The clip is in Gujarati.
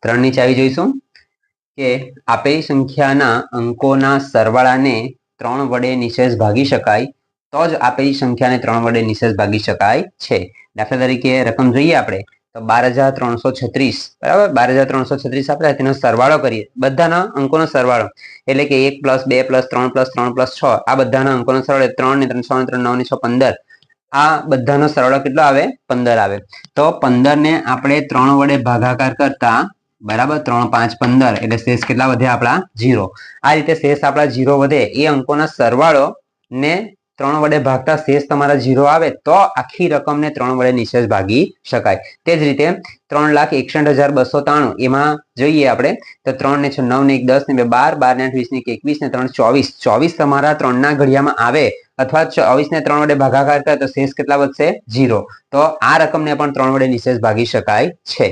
3 ની ચાવી જોઈશું કે આપેલી સંખ્યાના અંકોના સરવાળાને 3 વડે નિશેષ ભાગી શકાય તો જ આપેલી સંખ્યાને 3 વડે નિશેષ ભાગી શકાય છે। દાખલા તરીકે રકમ જોઈએ આપણે તો 12,336 બરાબર। 12,336 આપણે તેનો સરવાળો કરીએ, બધાના અંકોનો સરવાળો એટલે કે 1 + 2 + 3 + 3 + 6 આ બધાના અંકોનો સરવાળો 3 ને 3 6 ને 3 9 ને 6 15 આ બધાનો સરવાળો કેટલો આવે 15 આવે। તો 15 ને આપણે 3 વડે ભાગાકાર કરતા બરાબર 3 5 15 એટલે શેષ કેટલા વધ્યા આપણા 0। આ રીતે શેષ આપણા 0 વધે એ અંકોના સરવાળો ને 3 વડે ભાગતા શેષ તમારા 0 આવે તો આખી રકમને 3 વડે નિશેષ ભાગી શકાય। તે જ રીતે 3,61,293 એમાં જોઈએ આપણે તો 3 ને 6 9 ને 1 10 ને 2 12 12 ને 8 20 ને 21 ને 3 24 24 તમારા 3 ના ઘડિયામાં આવે અથવા 24 ને 3 વડે ભાગાકાર કરે તો શેષ કેટલા વધશે 0। તો આ રકમને પણ 3 વડે નિશેષ ભાગી શકાય છે।